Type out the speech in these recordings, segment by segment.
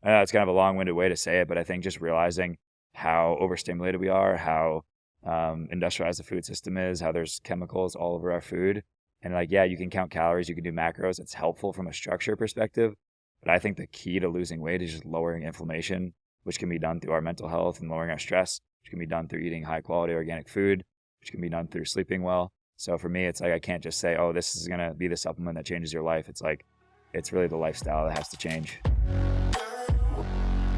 I know it's kind of a long-winded way to say it, but I think just realizing how overstimulated we are, how industrialized the food system is, how there's chemicals all over our food. And like, yeah, you can count calories, you can do macros. It's helpful from a structure perspective. But I think the key to losing weight is just lowering inflammation, which can be done through our mental health and lowering our stress, which can be done through eating high quality organic food, which can be done through sleeping well. So for me, it's like, I can't just say, oh, this is going to be the supplement that changes your life. It's like, it's really the lifestyle that has to change.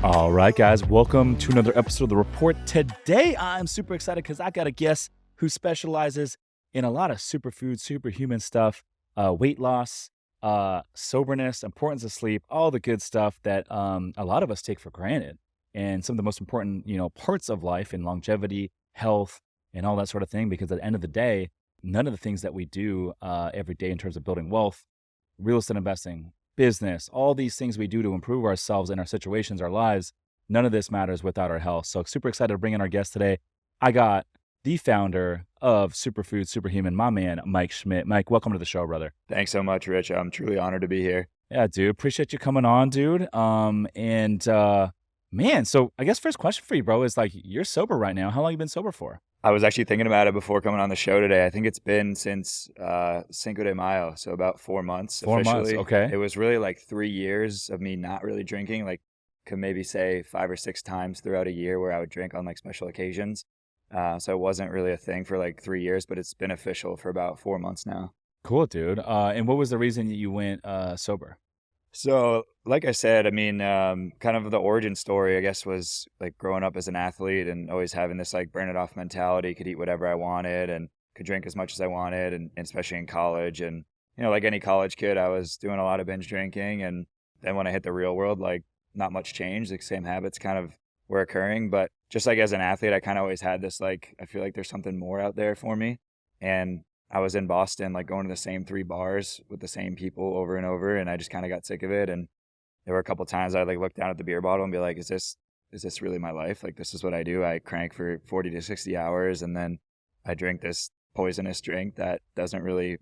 All right, guys, welcome to another episode of The Report. Today, I'm super excited because I got a guest who specializes in a lot of superfood, superhuman stuff, weight loss, soberness, importance of sleep, all the good stuff that a lot of us take for granted. And some of the most important, parts of life and longevity, health, and all that sort of thing. Because at the end of the day, none of the things that we do every day in terms of building wealth, real estate investing, business, all these things we do to improve ourselves and our situations, our lives, none of this matters without our health. So super excited to bring in our guest today. I got the founder of Superfood Superhuman, my man, Mike Schmidt. Mike, welcome to the show, brother. Thanks so much, Rich. I'm truly honored to be here. Yeah, dude. Appreciate you coming on, dude. Man, so I guess first question for you, bro, is like, you're sober right now. How long you been sober for? I was actually thinking about it before coming on the show today. I think it's been since Cinco de Mayo, so about 4 months 4 months, officially. okay. It was really like 3 years of me not really drinking, like could maybe say 5 or 6 times throughout a year where I would drink on like special occasions. So it wasn't really a thing for like 3 years, but it's been official for about 4 months now. Cool, dude. And what was the reason that you went sober? So, like I said, I mean, kind of the origin story, I guess, was like growing up as an athlete and always having this like burn it off mentality, could eat whatever I wanted and could drink as much as I wanted, and especially in college. And, like any college kid, I was doing a lot of binge drinking. And then when I hit the real world, like not much changed, the same habits kind of were occurring. But just like as an athlete, I kind of always had this, like, I feel like there's something more out there for me. And I was in Boston, like going to the same 3 bars with the same people over and over, and I just kind of got sick of it. And there were a couple times I'd like look down at the beer bottle and be like, is this really my life? Like, this is what I do. I crank for 40 to 60 hours, and then I drink this poisonous drink that doesn't really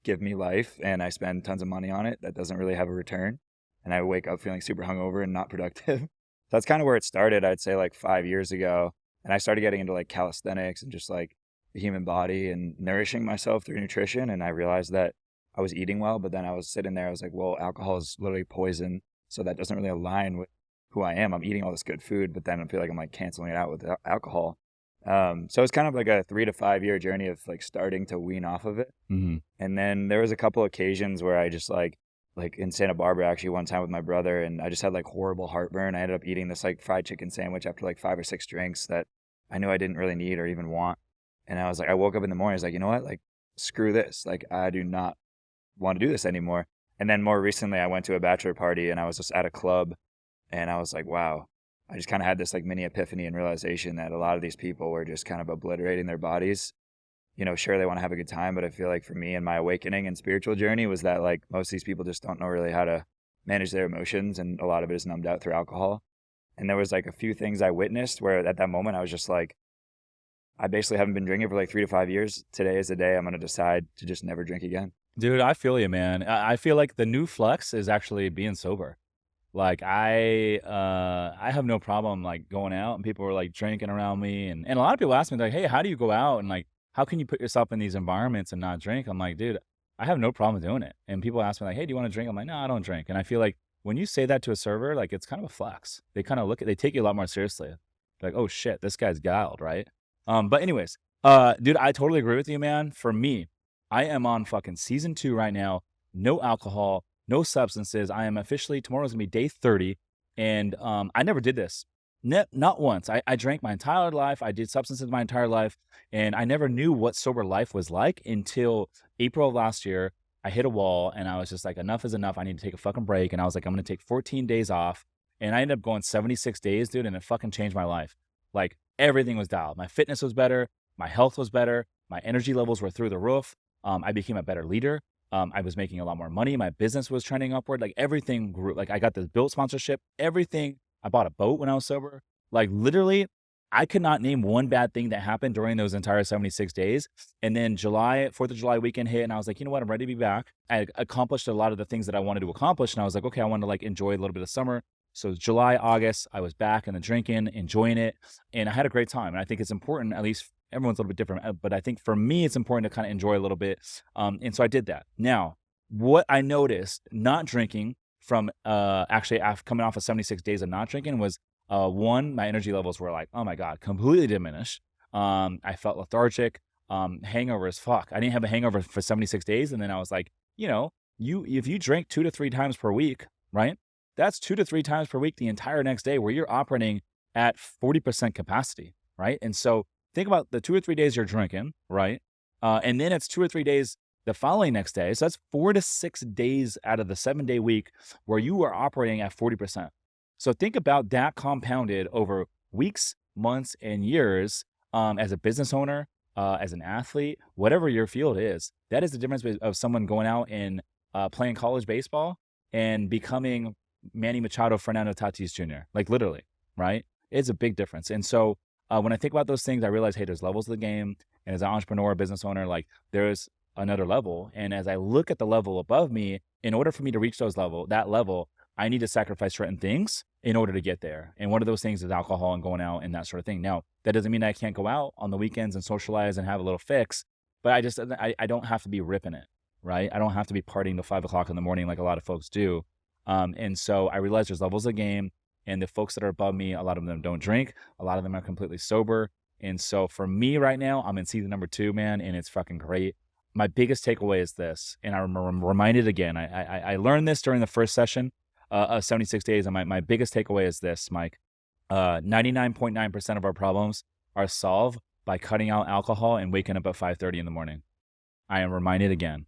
give me life, and I spend tons of money on it that doesn't really have a return. And I wake up feeling super hungover and not productive. That's kind of where it started, I'd say like 5 years ago. And I started getting into like calisthenics and just like the human body and nourishing myself through nutrition. And I realized that I was eating well, but then I was sitting there, I was like, well, alcohol is literally poison. So that doesn't really align with who I am. I'm eating all this good food, but then I feel like I'm like canceling it out with alcohol. So it's kind of like a 3 to 5 year journey of like starting to wean off of it. Mm-hmm. And then there was a couple occasions where I just like in Santa Barbara, actually one time with my brother, and I just had like horrible heartburn. I ended up eating this like fried chicken sandwich after like 5 or 6 drinks that I knew I didn't really need or even want. And I was like, I woke up in the morning, I was like, you know what? Like, screw this. Like, I do not want to do this anymore. And then more recently, I went to a bachelor party and I was just at a club, and I was like, wow, I just kind of had this like mini epiphany and realization that a lot of these people were just kind of obliterating their bodies. Sure, they want to have a good time, but I feel like for me and my awakening and spiritual journey was that like most of these people just don't know really how to manage their emotions, and a lot of it is numbed out through alcohol. And there was like a few things I witnessed where at that moment I was just like, I basically haven't been drinking for like 3 to 5 years. Today is the day I'm going to decide to just never drink again. Dude, I feel you, man. I feel like the new flex is actually being sober. Like I have no problem like going out and people are like drinking around me, and a lot of people ask me like, hey, how do you go out and like how can you put yourself in these environments and not drink? I'm like, dude, I have no problem doing it. And people ask me like, hey, do you want to drink? I'm like, no, I don't drink. And I feel like when you say that to a server, like it's kind of a flex. They kind of they take you a lot more seriously. Like, oh shit, this guy's guiled, right? But anyways, dude, I totally agree with you, man. For me, I am on fucking season 2 right now. No alcohol, no substances. I am officially, tomorrow's gonna be day 30. And I never did this. Not once. I drank my entire life. I did substances my entire life. And I never knew what sober life was like until April of last year. I hit a wall and I was just like, enough is enough. I need to take a fucking break. And I was like, I'm going to take 14 days off. And I ended up going 76 days, dude. And it fucking changed my life. Like everything was dialed. My fitness was better. My health was better. My energy levels were through the roof. I became a better leader. I was making a lot more money. My business was trending upward. Like everything grew. Like I got the Built sponsorship, everything. I bought a boat when I was sober. Like literally, I could not name one bad thing that happened during those entire 76 days. And then 4th of July weekend hit and I was like, you know what? I'm ready to be back. I accomplished a lot of the things that I wanted to accomplish. And I was like, okay, I want to like enjoy a little bit of summer. So July, August, I was back in the drinking, enjoying it, and I had a great time. And I think it's important, at least everyone's a little bit different, but I think for me, it's important to kind of enjoy a little bit. And so I did that. Now, what I noticed not drinking from actually after coming off of 76 days of not drinking was one, my energy levels were like, oh my God, completely diminished. I felt lethargic, hangover as fuck. I didn't have a hangover for 76 days. And then I was like, you know, if you drink 2 to 3 times per week, right? That's 2 to 3 times per week the entire next day where you're operating at 40% capacity, right? And so think about the 2 or 3 days you're drinking, right? And then it's 2 or 3 days the following next day. So that's 4 to 6 days out of the 7-day week where you are operating at 40%. So think about that compounded over weeks, months, and years as a business owner, as an athlete, whatever your field is. That is the difference of someone going out and playing college baseball and becoming Manny Machado, Fernando Tatis Jr. Like literally, right? It's a big difference. And so when I think about those things, I realize, hey, there's levels of the game. And as an entrepreneur, business owner, like there's another level. And as I look at the level above me, in order for me to reach that level, I need to sacrifice certain things in order to get there. And one of those things is alcohol and going out and that sort of thing. Now, that doesn't mean I can't go out on the weekends and socialize and have a little fix, but I don't have to be ripping it, right? I don't have to be partying till 5 o'clock in the morning like a lot of folks do. And so I realize there's levels of game, and the folks that are above me, a lot of them don't drink. A lot of them are completely sober. And so for me right now, I'm in season number 2, man, and it's fucking great. My biggest takeaway is this, and I'm reminded again. I learned this during the first session of 76 days, and my biggest takeaway is this, Mike. 99.9% of our problems are solved by cutting out alcohol and waking up at 5:30 in the morning. I am reminded again.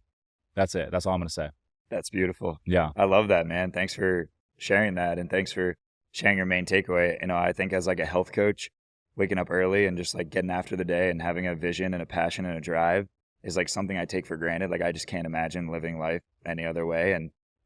That's it. That's all I'm going to say. That's beautiful. Yeah. I love that, man. Thanks for sharing that, and thanks for sharing your main takeaway. I think as like a health coach, waking up early and just like getting after the day and having a vision and a passion and a drive is like something I take for granted. Like I just can't imagine living life any other way.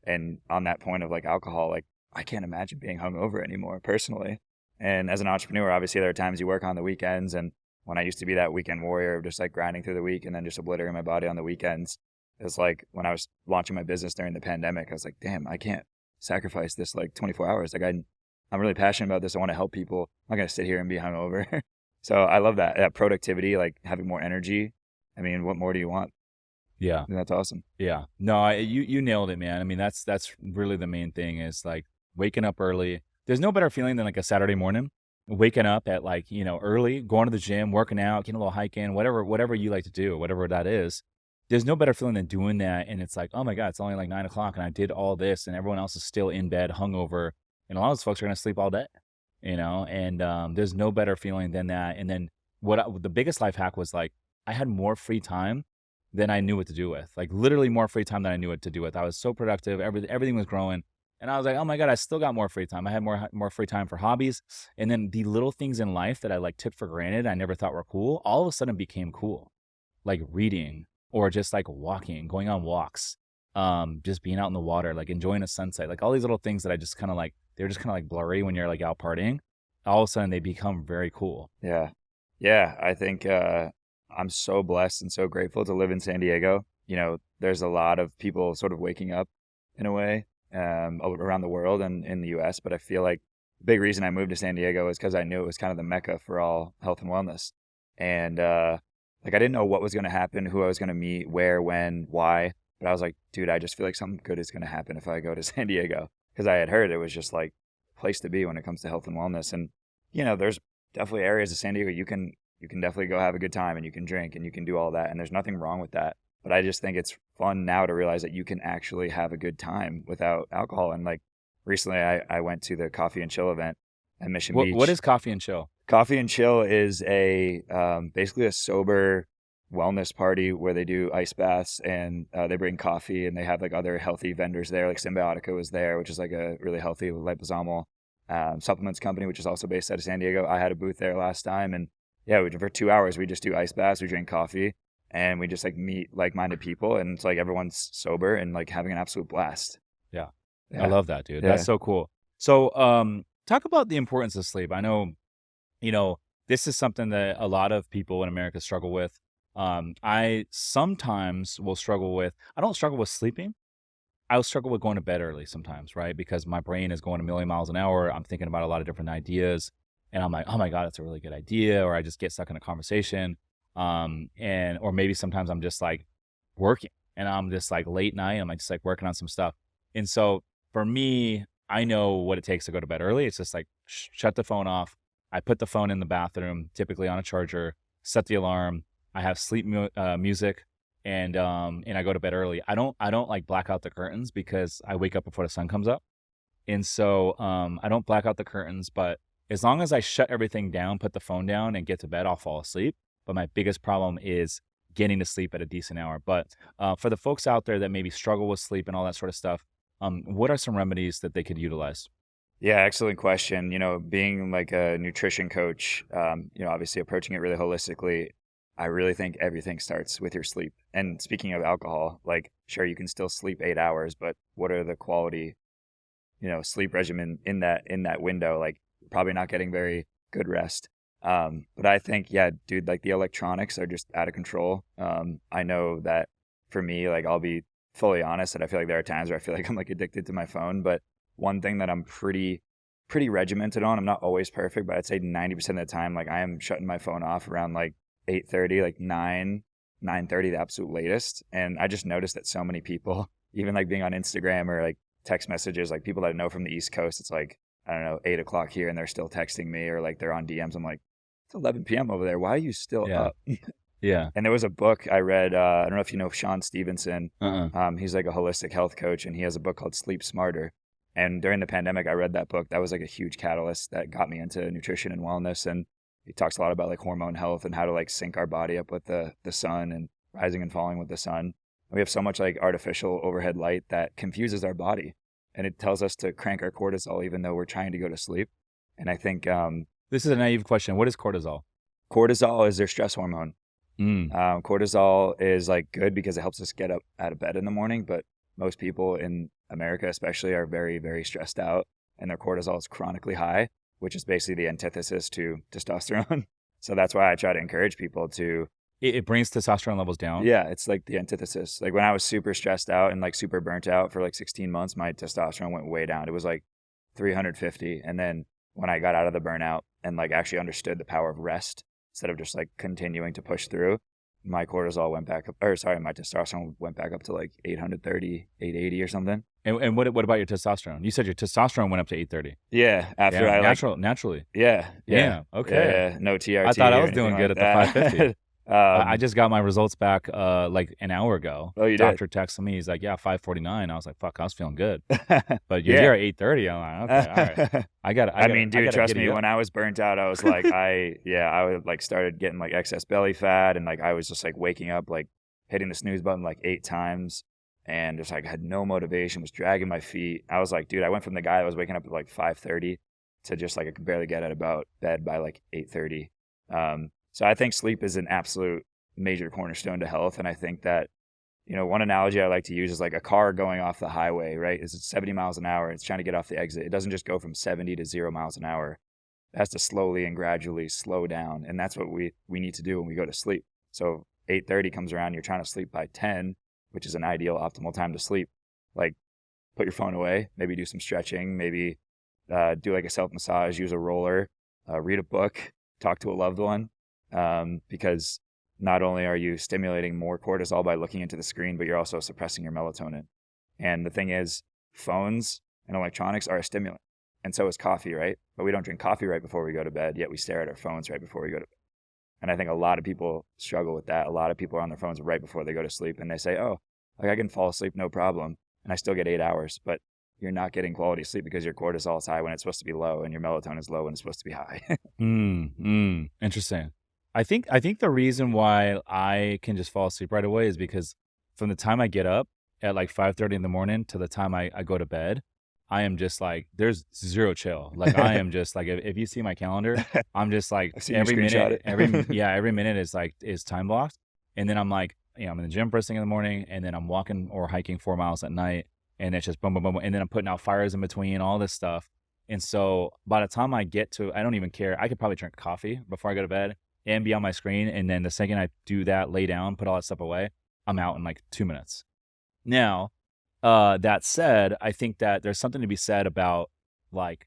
And on that point of like alcohol, like I can't imagine being hungover anymore personally. And as an entrepreneur, obviously there are times you work on the weekends. And when I used to be that weekend warrior of just like grinding through the week and then just obliterating my body on the weekends, it's like when I was launching my business during the pandemic, I was like, damn, I can't sacrifice this like 24 hours. Like I'm really passionate about this. I want to help people. I'm not going to sit here and be hungover. So I love that productivity, like having more energy. I mean, what more do you want? Yeah. That's awesome. Yeah. No, you nailed it, man. I mean, that's really the main thing is like waking up early. There's no better feeling than like a Saturday morning, waking up at like, early, going to the gym, working out, getting a little hike in, whatever you like to do, whatever that is. There's no better feeling than doing that. And it's like, oh my God, it's only like 9 o'clock and I did all this and everyone else is still in bed, hungover. And a lot of those folks are going to sleep all day, and there's no better feeling than that. And then the biggest life hack was like, I had more free time than I knew what to do with, like literally more free time than I knew what to do with. I was so productive. Everything was growing. And I was like, oh my God, I still got more free time. I had more free time for hobbies. And then the little things in life that I like took for granted, I never thought were cool, all of a sudden became cool. Like reading or just like walking, going on walks, just being out in the water, like enjoying a sunset, like all these little things that I just kind of like, they're just kind of like blurry when you're like out partying. All of a sudden they become very cool. Yeah. Yeah. I think I'm so blessed and so grateful to live in San Diego. There's a lot of people sort of waking up in a way around the world and in the US, but I feel like the big reason I moved to San Diego is because I knew it was kind of the mecca for all health and wellness. And like I didn't know what was going to happen, who I was going to meet, where, when, why, but I was like, dude, I just feel like something good is going to happen if I go to San Diego, because I had heard it was just like a place to be when it comes to health and wellness. And there's definitely areas of San Diego you can definitely go have a good time and you can drink and you can do all that, and there's nothing wrong with that. But I just think it's fun now to realize that you can actually have a good time without alcohol. And like recently I went to the Coffee and Chill event at Mission Beach. What is Coffee and Chill? Coffee and Chill is a basically a sober wellness party where they do ice baths and they bring coffee, and they have like other healthy vendors there. Like Symbiotica was there, which is like a really healthy liposomal supplements company, which is also based out of San Diego. I had a booth there last time, and yeah, for 2 hours we just do ice baths, we drink coffee, and we just like meet like-minded people, and it's like everyone's sober and like having an absolute blast. Yeah. I love that, dude. Yeah. That's so cool. So talk about the importance of sleep. I know, this is something that a lot of people in America struggle with. I sometimes will struggle with, I don't struggle with sleeping, I'll struggle with going to bed early sometimes, right? Because my brain is going a million miles an hour. I'm thinking about a lot of different ideas, and I'm like, oh my god, that's a really good idea. Or I just get stuck in a conversation, and or maybe sometimes I'm just like working, and I'm just like late night. I'm like just like working on some stuff, and so for me, I know what it takes to go to bed early. It's just like shut the phone off. I put the phone in the bathroom, typically on a charger, set the alarm. I have music, and I go to bed early. I don't like black out the curtains because I wake up before the sun comes up. And so I don't black out the curtains, but as long as I shut everything down, put the phone down and get to bed, I'll fall asleep. But my biggest problem is getting to sleep at a decent hour. But for the folks out there that maybe struggle with sleep and all that sort of stuff, what are some remedies that they could utilize? Yeah, excellent question. Being like a nutrition coach, obviously approaching it really holistically, I really think everything starts with your sleep. And speaking of alcohol, like, sure, you can still sleep 8 hours, but what are the quality, sleep regimen in that window? Like, probably not getting very good rest. But I think, yeah, dude, like the electronics are just out of control. I know that for me, like, I'll be fully honest that I feel like there are times where I feel like I'm like addicted to my phone, but one thing that I'm pretty regimented on. I'm not always perfect, but I'd say 90% of the time, like I am shutting my phone off around like 8:30, like 9:30, the absolute latest. And I just noticed that so many people, even like being on Instagram or like text messages, like people that I know from the East Coast, it's like, I don't know, 8 o'clock here and they're still texting me, or like they're on DMs. I'm like, it's 11 p.m. over there. Why are you still Yeah, up? yeah. And there was a book I read. I don't know if you know Sean Stevenson. Uh-uh. He's like a holistic health coach, and he has a book called Sleep Smarter. And during the pandemic, I read that book. That was like a huge catalyst that got me into nutrition and wellness. And he talks a lot about like hormone health and how to like sync our body up with the sun and rising and falling with the sun. We have so much like artificial overhead light that confuses our body, and it tells us to crank our cortisol even though we're trying to go to sleep. And I think This is a naive question. What is cortisol? cortisol is their stress hormone. Mm. Cortisol is like good because it helps us get up out of bed in the morning, but most people in America especially are very, very stressed out, and their cortisol is chronically high, which is basically the antithesis to testosterone. So that's why I try to encourage people to, It brings testosterone levels down. yeah, it's like the antithesis. Like when I was super stressed out and like super burnt out for like 16 months, my testosterone went way down. It was like 350. And then when I got out of the burnout and like actually understood the power of rest instead of just like continuing to push through, my cortisol went back up, or sorry, my testosterone went back up to like 830, 880 or something. And what about your testosterone? You said your testosterone went up to 830. Yeah, after Yeah, I like, naturally. yeah, yeah, Yeah, okay. yeah, no TRT I thought I or was anything doing good like at the 550. that. I just got my results back like an hour ago. Oh, you did? Doctor texted me. He's like, "Yeah, 549." I was like, "Fuck, I was feeling good." But Yeah. you're at 830. I'm like, "Okay, all right." I mean, dude, trust giddy me, up. when I was burnt out, I was like, I would like started getting like excess belly fat, and like I was just like waking up, like hitting the snooze button like 8 times, and just like had no motivation, was dragging my feet. I was like, dude, I went from the guy that was waking up at like 5:30 to just like I could barely get out of bed by like 8:30. So I think sleep is an absolute major cornerstone to health, and I think that, one analogy I like to use is like a car going off the highway, right? Is it 70 miles an hour? It's trying to get off the exit. It doesn't just go from 70 to 0 miles an hour. It has to slowly and gradually slow down. And that's what we need to do when we go to sleep. So 8:30 comes around, you're trying to sleep by 10, which is an ideal optimal time to sleep. Like, put your phone away, maybe do some stretching, maybe do like a self massage, use a roller, read a book, talk to a loved one. Because not only are you stimulating more cortisol by looking into the screen, but you're also suppressing your melatonin. And the thing is, phones and electronics are a stimulant. And so is coffee, right? But we don't drink coffee right before we go to bed, yet we stare at our phones right before we go to bed. And I think a lot of people struggle with that. A lot of people are on their phones right before they go to sleep, and they say, oh, like I can fall asleep, no problem, and I still get 8 hours. But you're not getting quality sleep because your cortisol is high when it's supposed to be low, and your melatonin is low when it's supposed to be high. Interesting. I think the reason why I can just fall asleep right away is because from the time I get up at like 5:30 in the morning to the time I go to bed, I am just like there's zero chill. Like I am just like if you see my calendar, I'm just like I've seen you screenshot it. every minute is time blocked, and then I'm like I'm in the gym first thing in the morning, and then I'm walking or hiking 4 miles at night, and it's just boom boom boom, and then I'm putting out fires in between all this stuff. And so by the time I get to, I don't even care. I could probably drink coffee before I go to bed and be on my screen. And then the second I do that, lay down, put all that stuff away, I'm out in like 2 minutes. Now, That said, I think that there's something to be said about like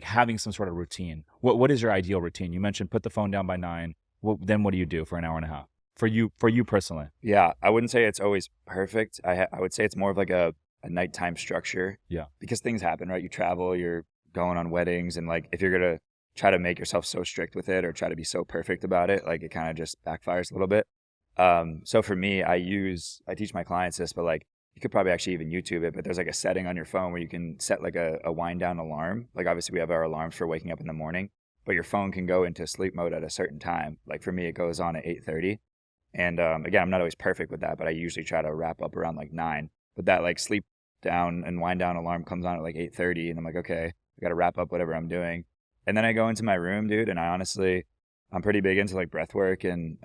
having some sort of routine. What is your ideal routine? You mentioned put the phone down by 9. Then what do you do for an hour and a half? For you personally. Yeah, I wouldn't say it's always perfect. I would say it's more of like a nighttime structure Yeah. because things happen, right? You travel, you're going on weddings, and like if you're gonna try to make yourself so strict with it or try to be so perfect about it, like it kind of just backfires a little bit. So for me, I teach my clients this, but like you could probably actually even YouTube it, but there's like a setting on your phone where you can set like a wind down alarm. Like obviously we have our alarms for waking up in the morning, but your phone can go into sleep mode at a certain time. Like for me, it goes on at 8:30. And again, I'm not always perfect with that, but I usually try to wrap up around like 9. But that like sleep down and wind down alarm comes on at like 8:30, and I'm like, okay, I got to wrap up whatever I'm doing. And then I go into my room, dude, and I'm pretty big into like breath work and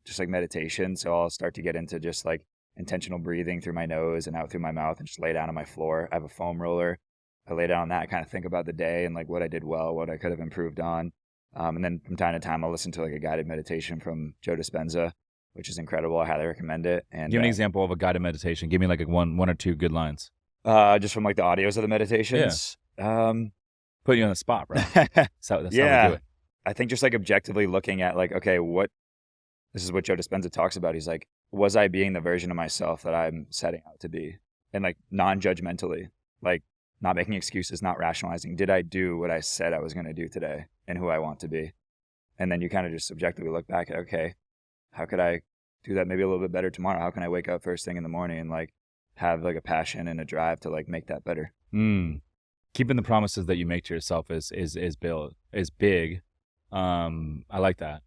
just like meditation. So I'll start to get into just like intentional breathing through my nose and out through my mouth and just lay down on my floor. I have a foam roller. I lay down on that. I kind of think about the day and like what I did well, what I could have improved on. And then from time to time, I'll listen to like a guided meditation from Joe Dispenza, which is incredible. I highly recommend it. And Give me an example of a guided meditation. Give me like one or two good lines. just from like the audios of the meditations. Put you on the spot, bro. That's how we do it. I think just like objectively looking at like, okay, this is what Joe Dispenza talks about. He's like, was I being the version of myself that I'm setting out to be? And like non-judgmentally, like not making excuses, not rationalizing. Did I do what I said I was going to do today and who I want to be? And then you kind of just subjectively look back at, okay, how could I do that maybe a little bit better tomorrow? How can I wake up first thing in the morning and like have like a passion and a drive to like make that better? Keeping the promises that you make to yourself is big. I like that.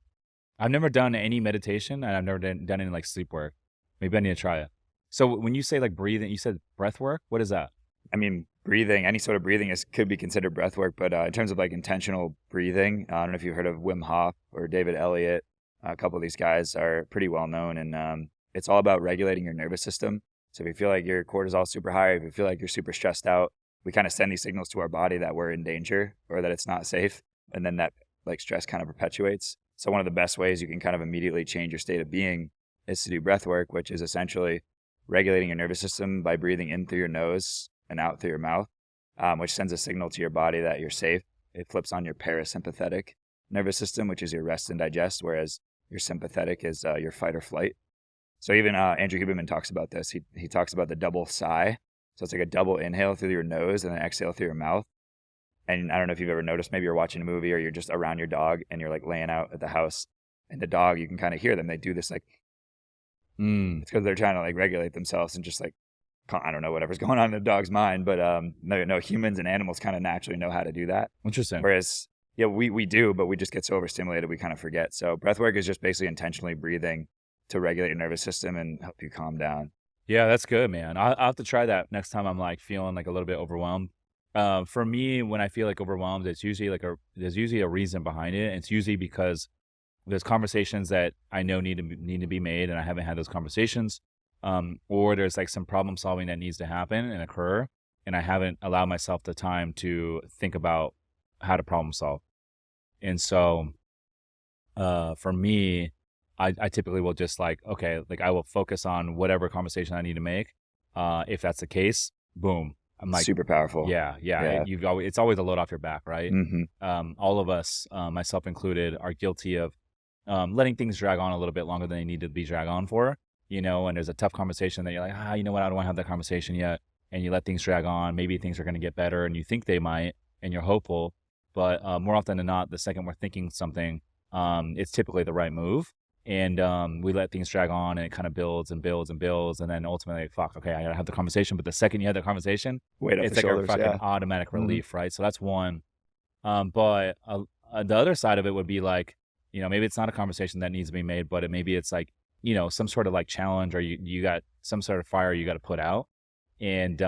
I've never done any meditation, and I've never done any like sleep work. Maybe I need to try it. So when you say like breathing, you said breath work. What is that? I mean, breathing, any sort of breathing could be considered breath work, but in terms of like intentional breathing, I don't know if you've heard of Wim Hof or David Elliott. A couple of these guys are pretty well known, and it's all about regulating your nervous system. So if you feel like your cortisol is super high, if you feel like you're super stressed out, we kind of send these signals to our body that we're in danger or that it's not safe, and then that like stress kind of perpetuates. So one of the best ways you can kind of immediately change your state of being is to do breath work, which is essentially regulating your nervous system by breathing in through your nose and out through your mouth, which sends a signal to your body that you're safe. It flips on your parasympathetic nervous system, which is your rest and digest, whereas your sympathetic is your fight or flight. So even Andrew Huberman talks about this. He talks about the double sigh. So it's like a double inhale through your nose and then exhale through your mouth. And I don't know if you've ever noticed, maybe you're watching a movie or you're just around your dog and you're like laying out at the house, and the dog, you can kind of hear them. They do this like, it's because they're trying to like regulate themselves and just like, I don't know, whatever's going on in the dog's mind. But no, humans and animals kind of naturally know how to do that. Interesting. Whereas, yeah, we do, but we just get so overstimulated, we kind of forget. So breath work is just basically intentionally breathing to regulate your nervous system and help you calm down. Yeah, that's good, man. I'll have to try that next time I'm like feeling like a little bit overwhelmed. For me, when I feel like overwhelmed, there's usually a reason behind it. It's usually because there's conversations that I know need to be made, and I haven't had those conversations. Or there's like some problem solving that needs to happen and occur, and I haven't allowed myself the time to think about how to problem solve. And so, for me, I typically will just like, okay, like I will focus on whatever conversation I need to make. If that's the case, boom. I'm like super powerful. Yeah. It's always a load off your back, right? All of us, myself included, are guilty of letting things drag on a little bit longer than they need to be dragged on for. You know, and there's a tough conversation that you're like, you know what, I don't want to have that conversation yet, and you let things drag on. Maybe things are going to get better, and you think they might, and you're hopeful, but more often than not, the second we're thinking something, it's typically the right move. And we let things drag on, and it kind of builds and builds and builds. And then ultimately, fuck, okay, I got to have the conversation. But the second you have the conversation, it's like a fucking automatic relief, right? So that's one. But the other side of it would be like, you know, maybe it's not a conversation that needs to be made, but maybe it's like, you know, some sort of like challenge, or you got some sort of fire you got to put out. And,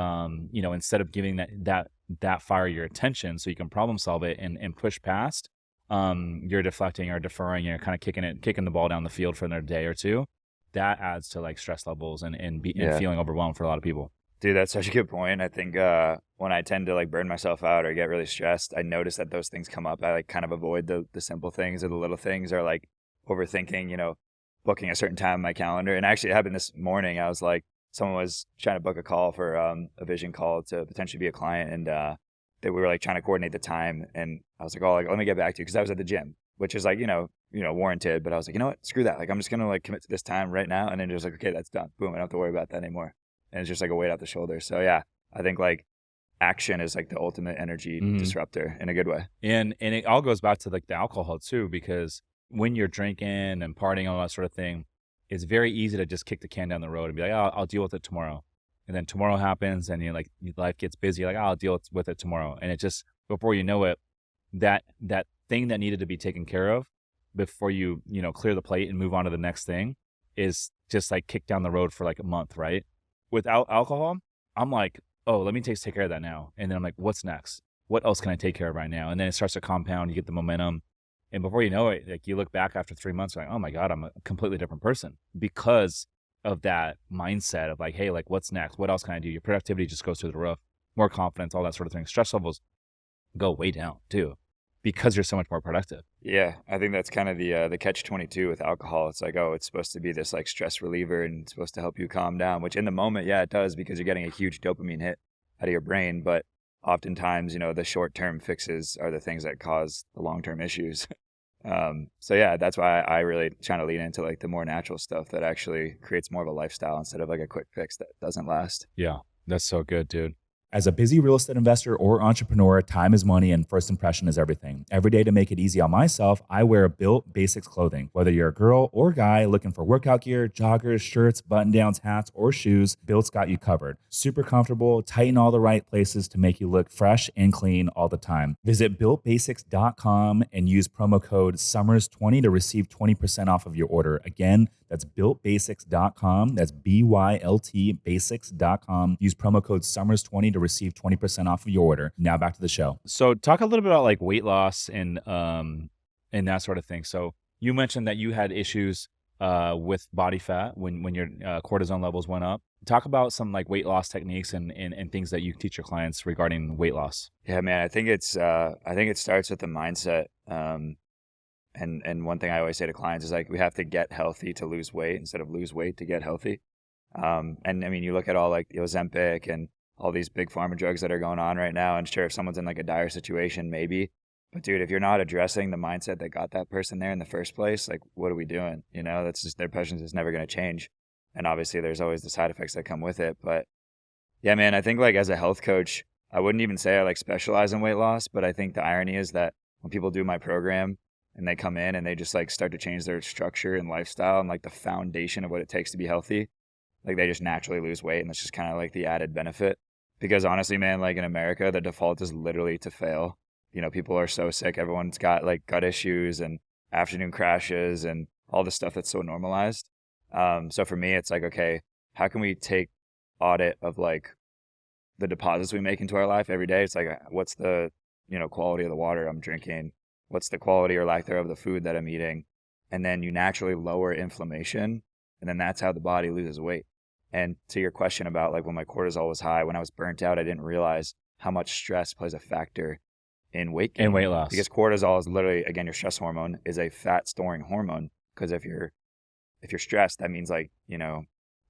you know, instead of giving that fire your attention so you can problem solve it and push past, you're deflecting or deferring, you're kind of kicking the ball down the field for another day or two. That adds to like stress levels and feeling overwhelmed for a lot of people. Dude, that's such a good point. I think when I tend to like burn myself out or get really stressed, I notice that those things come up. I like kind of avoid the simple things or the little things, or like overthinking, you know, booking a certain time on my calendar. And actually it happened this morning. I was like, someone was trying to book a call for a vision call to potentially be a client, and that we were like trying to coordinate the time, and I was like, oh, like, let me get back to you, because I was at the gym, which is like, warranted, but I was like, you know what, screw that, like I'm just gonna like commit to this time right now, and then just like, okay, that's done, boom, I don't have to worry about that anymore, and it's just like a weight off the shoulder. So yeah, I think like action is like the ultimate energy disruptor in a good way. And it all goes back to like the alcohol too, because when you're drinking and partying and all that sort of thing, it's very easy to just kick the can down the road and be like, oh, I'll deal with it tomorrow. And then tomorrow happens and life gets busy, like, oh, I'll deal with it tomorrow. And it just, before you know it, that thing that needed to be taken care of before you clear the plate and move on to the next thing is just like kicked down the road for like a month, right? Without alcohol, I'm like, oh, let me take care of that now. And then I'm like, what's next? What else can I take care of right now? And then it starts to compound, you get the momentum. And before you know it, like you look back after 3 months, like, oh my God, I'm a completely different person because of that mindset of like, hey, like what's next? What else can I do? Your productivity just goes through the roof, more confidence, all that sort of thing. Stress levels go way down too because you're so much more productive. Yeah, I think that's kind of the catch-22 with alcohol. It's like, oh, it's supposed to be this like stress reliever and it's supposed to help you calm down, which in the moment, yeah, it does, because you're getting a huge dopamine hit out of your brain. But oftentimes, the short-term fixes are the things that cause the long-term issues. So yeah, that's why I really try to lean into like the more natural stuff that actually creates more of a lifestyle instead of like a quick fix that doesn't last. Yeah, that's so good, dude. As a busy real estate investor or entrepreneur, time is money and first impression is everything. Every day, to make it easy on myself, I wear Built Basics clothing. Whether you're a girl or guy looking for workout gear, joggers, shirts, button-downs, hats, or shoes, Built's got you covered. Super comfortable, tight in all the right places to make you look fresh and clean all the time. Visit BuiltBasics.com and use promo code SUMMERS20 to receive 20% off of your order. Again, that's BuiltBasics.com. That's BYLT Basics.com. Use promo code SUMMERS20 to receive 20% off of your order. Now back to the show. So talk a little bit about like weight loss and that sort of thing. So you mentioned that you had issues with body fat when your cortisone levels went up. Talk about some like weight loss techniques and things that you teach your clients regarding weight loss. Yeah, man, I think it starts with the mindset. And one thing I always say to clients is like, we have to get healthy to lose weight instead of lose weight to get healthy. And I mean, you look at all like the Ozempic and all these big pharma drugs that are going on right now, and sure, if someone's in like a dire situation, maybe, but dude, if you're not addressing the mindset that got that person there in the first place, like, what are we doing? That's just, their passion is never going to change. And obviously there's always the side effects that come with it. But yeah, man, I think like as a health coach, I wouldn't even say I like specialize in weight loss, but I think the irony is that when people do my program and they come in and they just like start to change their structure and lifestyle and like the foundation of what it takes to be healthy, like they just naturally lose weight. And that's just kind of like the added benefit. Because honestly, man, like in America, the default is literally to fail. People are so sick. Everyone's got like gut issues and afternoon crashes and all this stuff that's so normalized. So for me, it's like, okay, how can we take audit of like the deposits we make into our life every day? It's like, what's the, quality of the water I'm drinking? What's the quality or lack thereof of the food that I'm eating? And then you naturally lower inflammation. And then that's how the body loses weight. And to your question about like when my cortisol was high, when I was burnt out, I didn't realize how much stress plays a factor in weight gain. And weight loss. Because cortisol is literally, again, your stress hormone is a fat storing hormone. Because if you're stressed, that means like,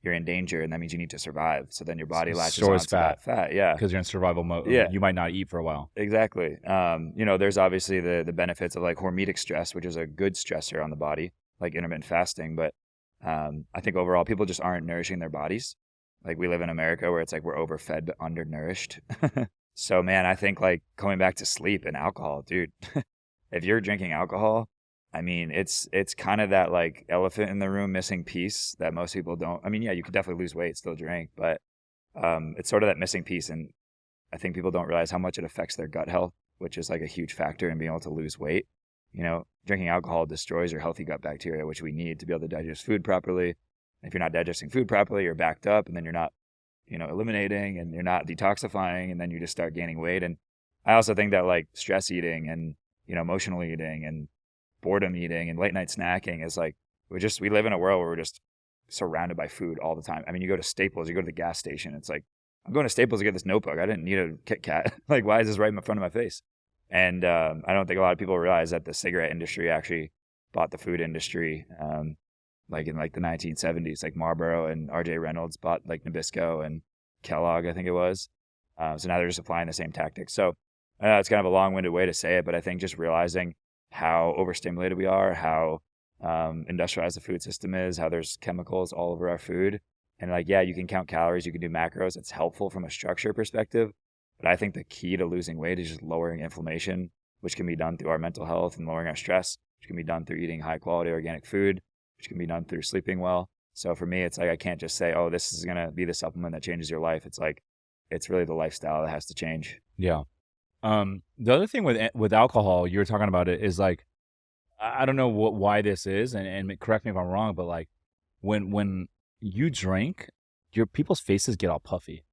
you're in danger, and that means you need to survive. So then your body latches onto that fat. Yeah. Because you're in survival mode. Yeah. You might not eat for a while. Exactly. There's obviously the benefits of like hormetic stress, which is a good stressor on the body, like intermittent fasting. But I think overall people just aren't nourishing their bodies. Like we live in America where it's like we're overfed but undernourished. So man, I think like coming back to sleep and alcohol, dude, if you're drinking alcohol, I mean, it's kind of that like elephant in the room missing piece that most people don't. I mean, yeah, you could definitely lose weight, still drink, but it's sort of that missing piece. And I think people don't realize how much it affects their gut health, which is like a huge factor in being able to lose weight. Drinking alcohol destroys your healthy gut bacteria, which we need to be able to digest food properly. If you're not digesting food properly, you're backed up, and then you're not, eliminating, and you're not detoxifying, and then you just start gaining weight. And I also think that like stress eating and, emotional eating and boredom eating and late night snacking is like, we live in a world where we're just surrounded by food all the time. I mean, you go to Staples, you go to the gas station, it's like, I'm going to Staples to get this notebook. I didn't need a Kit Kat. Like, why is this right in front of my face? And I don't think a lot of people realize that the cigarette industry actually bought the food industry. like in like the 1970s, like Marlboro and RJ Reynolds bought like Nabisco and Kellogg, I think it was. So now they're just applying the same tactics. So I know it's kind of a long-winded way to say it, but I think just realizing how overstimulated we are, how industrialized the food system is, how there's chemicals all over our food. And like, yeah, you can count calories, you can do macros. It's helpful from a structure perspective. But I think the key to losing weight is just lowering inflammation, which can be done through our mental health, and lowering our stress, which can be done through eating high quality organic food, which can be done through sleeping well. So for me, it's like I can't just say, oh, this is going to be the supplement that changes your life. It's like, it's really the lifestyle that has to change. Yeah. The other thing with alcohol, you were talking about it, is like, I don't know why this is, and correct me if I'm wrong, but like when you drink, your people's faces get all puffy,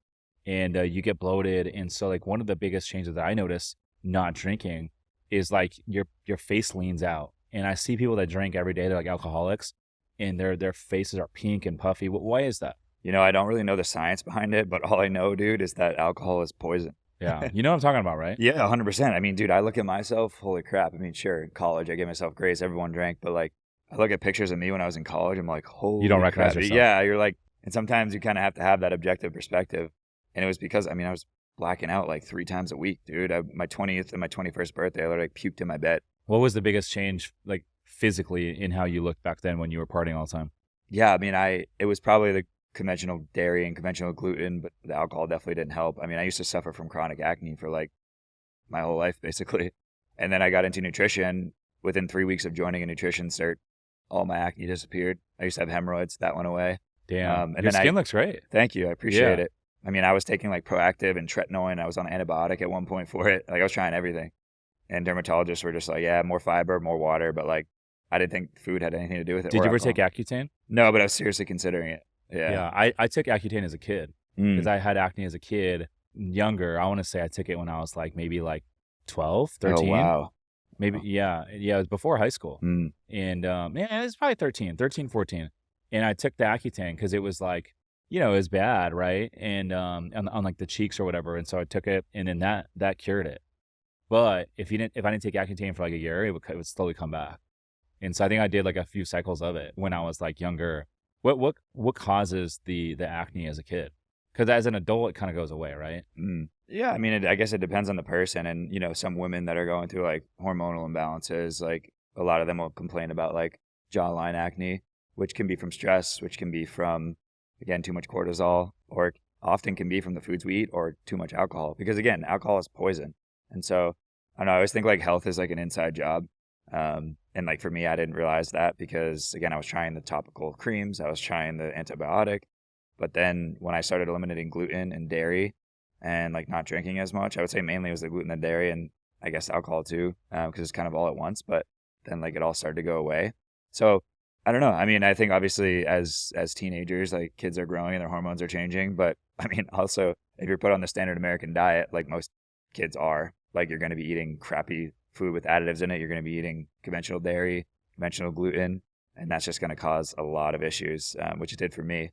and you get bloated. And so like one of the biggest changes that I notice not drinking is like your face leans out. And I see people that drink every day, they're like alcoholics, and their faces are pink and puffy. Why is that? You know, I don't really know the science behind it, but all I know, dude, is that alcohol is poison. Yeah. You know what I'm talking about, right? Yeah, 100%. I mean, dude, I look at myself, holy crap. I mean, sure, in college, I give myself grace. Everyone drank, but like, I look at pictures of me when I was in college. I'm like, holy You don't recognize crap. yourself. Yeah, you're like, and sometimes you kind of have to have that objective perspective. And it was because, I mean, I was blacking out like 3 times a week, dude. My 20th and my 21st birthday, I literally like puked in my bed. What was the biggest change, like physically, in how you looked back then when you were partying all the time? Yeah, I mean, it was probably the conventional dairy and conventional gluten, but the alcohol definitely didn't help. I mean, I used to suffer from chronic acne for like my whole life, basically. And then I got into nutrition. Within 3 weeks of joining a nutrition cert, all my acne disappeared. I used to have hemorrhoids. That went away. Damn. And Your then skin looks great. Thank you. I appreciate Yeah. it. I mean, I was taking like Proactiv and tretinoin. I was on antibiotic at one point for it. Like I was trying everything. And dermatologists were just like, yeah, more fiber, more water. But like, I didn't think food had anything to do with it. Did or you ever alcohol. take Accutane? No, but I was seriously considering it. Yeah. Yeah. I took Accutane as a kid Mm. because I had acne as a kid, younger. I want to say I took it when I was like maybe like 12, 13. Oh, wow. Maybe, yeah. Yeah, it was before high school. Mm. And yeah, it was probably 13, 14. And I took the Accutane because it was like, you know, it was bad, right? And on like the cheeks or whatever. And so I took it, and then that cured it. But if I didn't take Accutane for like a year, it would slowly come back. And so I think I did like a few cycles of it when I was like younger. What causes the acne as a kid? Because as an adult, it kind of goes away, right? Mm. Yeah, I mean, I guess it depends on the person. And, you know, some women that are going through like hormonal imbalances, like a lot of them will complain about like jawline acne, which can be from stress, which can be from, again, too much cortisol, or often can be from the foods we eat or too much alcohol. Because again, alcohol is poison. And so I don't know, I always think like health is like an inside job. And like for me, I didn't realize that because again, I was trying the topical creams, I was trying the antibiotic. But then when I started eliminating gluten and dairy and like not drinking as much, I would say mainly it was the gluten and dairy, and I guess alcohol too, because it's kind of all at once. But then like it all started to go away. So I don't know. I mean, I think obviously as teenagers, like kids are growing and their hormones are changing. But I mean, also if you're put on the standard American diet, like most kids are, like you're going to be eating crappy food with additives in it. You're going to be eating conventional dairy, conventional gluten, and that's just going to cause a lot of issues, which it did for me.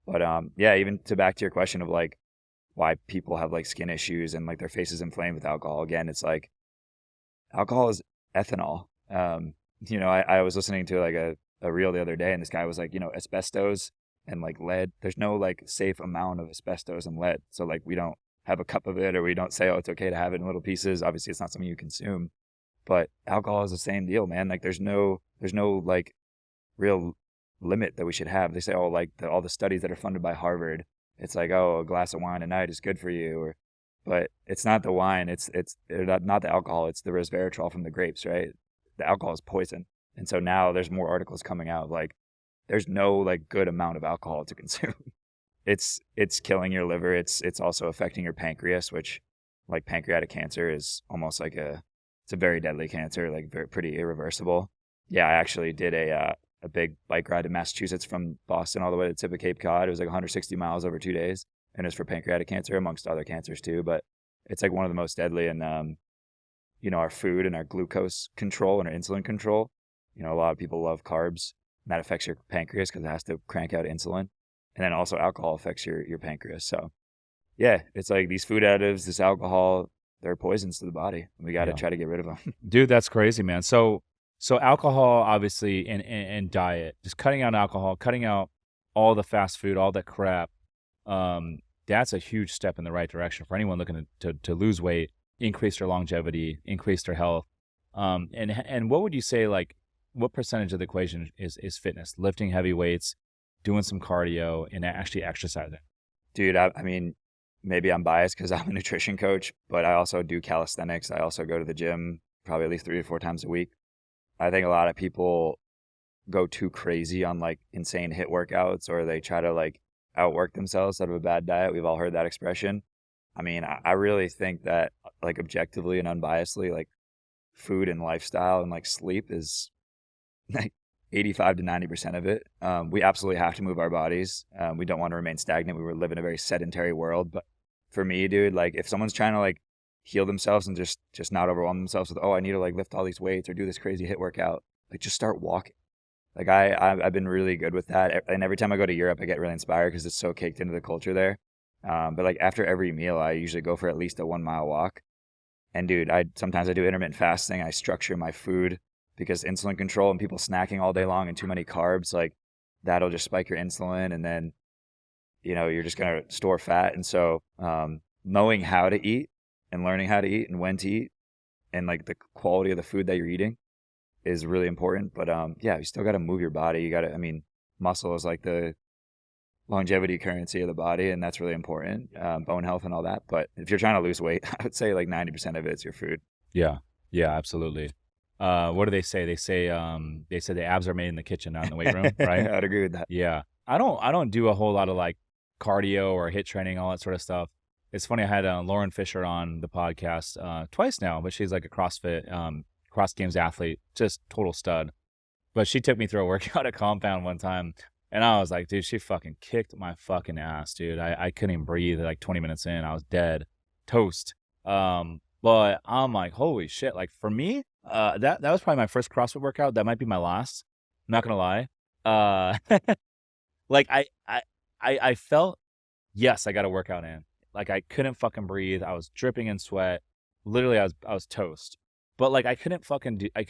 But yeah, even back to your question of like why people have like skin issues and like their faces inflamed with alcohol. Again, it's like alcohol is ethanol. You know, I was listening to like a reel the other day, and this guy was like, you know, asbestos and like lead. There's no like safe amount of asbestos and lead. So like we don't have a cup of it, or we don't say, oh, it's okay to have it in little pieces. Obviously, it's not something you consume. But alcohol is the same deal, man. Like there's no like real limit that we should have. They say, oh, like all the studies that are funded by Harvard, it's like, oh, a glass of wine a night is good for you, but it's not the wine, it's not the alcohol, it's the resveratrol from the grapes, right? The alcohol is poison. And so now there's more articles coming out like there's no like good amount of alcohol to consume. It's killing your liver. It's also affecting your pancreas, which like pancreatic cancer is almost like it's a very deadly cancer, like pretty irreversible. Yeah, I actually did a big bike ride to Massachusetts from Boston all the way to the tip of Cape Cod. It was like 160 miles over 2 days, and it's for pancreatic cancer amongst other cancers too. But it's like one of the most deadly. And you know, our food and our glucose control and our insulin control. You know, a lot of people love carbs, and that affects your pancreas because it has to crank out insulin. And then also alcohol affects your pancreas. So yeah, it's like these food additives, this alcohol, they're poisons to the body. We got to try to get rid of them. Dude, that's crazy, man. So So alcohol, obviously, and diet, just cutting out alcohol, cutting out all the fast food, all that crap. That's a huge step in the right direction for anyone looking to lose weight, increase their longevity, increase their health. And what would you say, like, what percentage of the equation is fitness, lifting heavy weights, doing some cardio, and actually exercising? Dude, I mean, maybe I'm biased because I'm a nutrition coach, but I also do calisthenics. I also go to the gym probably at least 3 or 4 times a week. I think a lot of people go too crazy on like insane hit workouts, or they try to like outwork themselves out of a bad diet. We've all heard that expression. I mean, I really think that like objectively and unbiasedly, like food and lifestyle and like sleep is like 85 to 90% of it. We absolutely have to move our bodies. We don't want to remain stagnant. We live in a very sedentary world. But for me, dude, like if someone's trying to like heal themselves and just not overwhelm themselves with, oh, I need to like lift all these weights or do this crazy hit workout, like just start walking. Like I've been really good with that. And every time I go to Europe, I get really inspired because it's so caked into the culture there. But like after every meal, I usually go for at least a 1 mile walk. And dude, sometimes I do intermittent fasting. I structure my food because insulin control and people snacking all day long and too many carbs, like that'll just spike your insulin, and then, you know, you're just going to store fat. And so knowing how to eat and learning how to eat and when to eat and like the quality of the food that you're eating is really important. But yeah, you still got to move your body. You got to, I mean, muscle is like the longevity currency of the body, and that's really important, bone health and all that. But if you're trying to lose weight, I would say like 90% of it's your food. Yeah, yeah, absolutely. What do they say? They say the abs are made in the kitchen, not in the weight room, right? I'd agree with that. Yeah. I don't do a whole lot of like cardio or HIIT training, all that sort of stuff. It's funny, I had Lauren Fisher on the podcast twice now, but she's like a CrossFit, cross games athlete, just total stud. But she took me through a workout at Compound one time, and I was like, dude, she fucking kicked my fucking ass, dude. I couldn't even breathe like 20 minutes in. I was dead. Toast. But I'm like, holy shit. Like for me, that was probably my first CrossFit workout. That might be my last. I'm not gonna lie. Like I felt, yes, I got a workout in. Like I couldn't fucking breathe. I was dripping in sweat. Literally, I was toast. But like I couldn't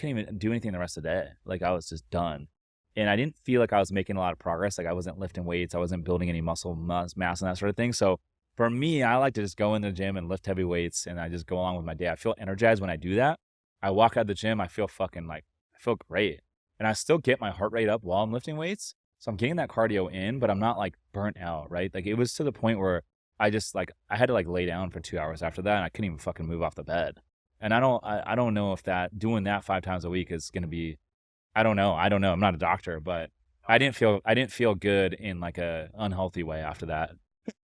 even do anything the rest of the day. Like I was just done. And I didn't feel like I was making a lot of progress. Like I wasn't lifting weights. I wasn't building any muscle mass and that sort of thing. So for me, I like to just go in the gym and lift heavy weights, and I just go along with my day. I feel energized when I do that. I walk out of the gym, I feel fucking like, I feel great. And I still get my heart rate up while I'm lifting weights. So I'm getting that cardio in, but I'm not like burnt out, right? Like it was to the point where I just like, I had to like lay down for 2 hours after that, and I couldn't even fucking move off the bed. And I don't know if doing that 5 times a week is going to be, I don't know. I'm not a doctor, but I didn't feel good in like a unhealthy way after that.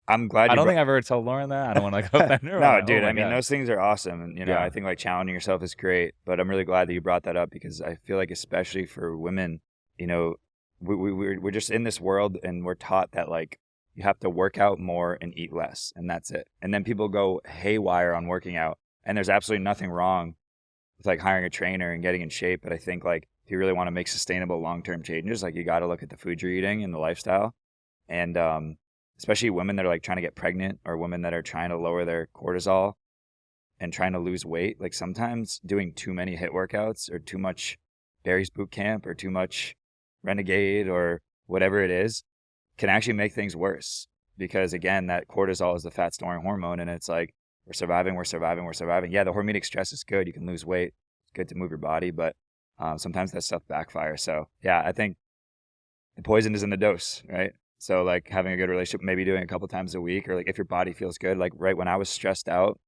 I'm glad. I don't think I've ever told Lauren that. I don't want to like offend her. No, Like, dude. oh my I mean, God. those things are awesome, and you know, Yeah. I think like challenging yourself is great. But I'm really glad that you brought that up, because I feel like, especially for women, you know, we're just in this world, and we're taught that like you have to work out more and eat less, and that's it. And then people go haywire on working out, and there's absolutely nothing wrong with like hiring a trainer and getting in shape. But I think like if you really want to make sustainable long-term changes, like you got to look at the food you're eating and the lifestyle, and especially women that are like trying to get pregnant, or women that are trying to lower their cortisol and trying to lose weight. Like sometimes doing too many HIIT workouts, or too much Barry's boot camp, or too much Renegade, or whatever it is, can actually make things worse. Because again, that cortisol is the fat storing hormone, and it's like, we're surviving. Yeah, the hormetic stress is good. You can lose weight. It's good to move your body, but sometimes that stuff backfires. So yeah, I think the poison is in the dose, right? So like having a good relationship, maybe doing it a couple times a week, or like if your body feels good. Like right when I was stressed out,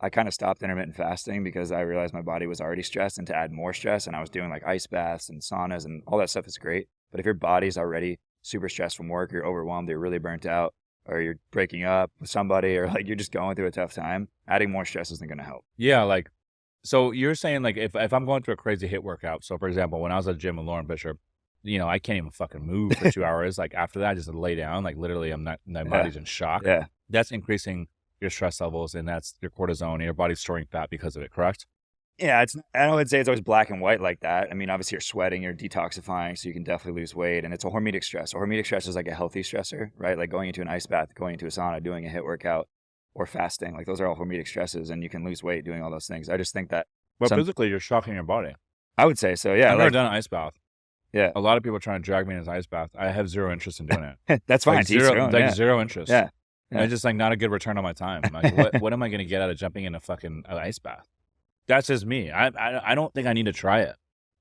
I kind of stopped intermittent fasting because I realized my body was already stressed, and to add more stress, and I was doing like ice baths and saunas, and all that stuff is great. But if your body's already super stressed from work, you're overwhelmed, you're really burnt out, or you're breaking up with somebody, or like you're just going through a tough time, adding more stress isn't going to help. Yeah, like, so you're saying like if I'm going through a crazy HIIT workout, so for example, when I was at the gym with Lauren Fisher, you know, I can't even fucking move for 2 hours. Like after that, I just lay down. Like literally, my body's in shock. Yeah. That's increasing your stress levels, and that's your cortisone, and your body's storing fat because of it, correct? Yeah, I would say it's always black and white like that. I mean, obviously you're sweating, you're detoxifying, so you can definitely lose weight. And it's a hormetic stress. A hormetic stress is like a healthy stressor, right? Like going into an ice bath, going into a sauna, doing a HIIT workout, or fasting. Like those are all hormetic stresses, and you can lose weight doing all those things. I just think that But physically, you're shocking your body. I would say so. Yeah. I've never Like, done an ice bath. yeah, A lot of people are trying to drag me in an ice bath. I have zero interest in doing it. that's fine. Like To each their own. Yeah. zero interest. Yeah. And it's just like not a good return on my time. Like, what am I going to get out of jumping in a fucking ice bath? That's just me. I don't think I need to try it.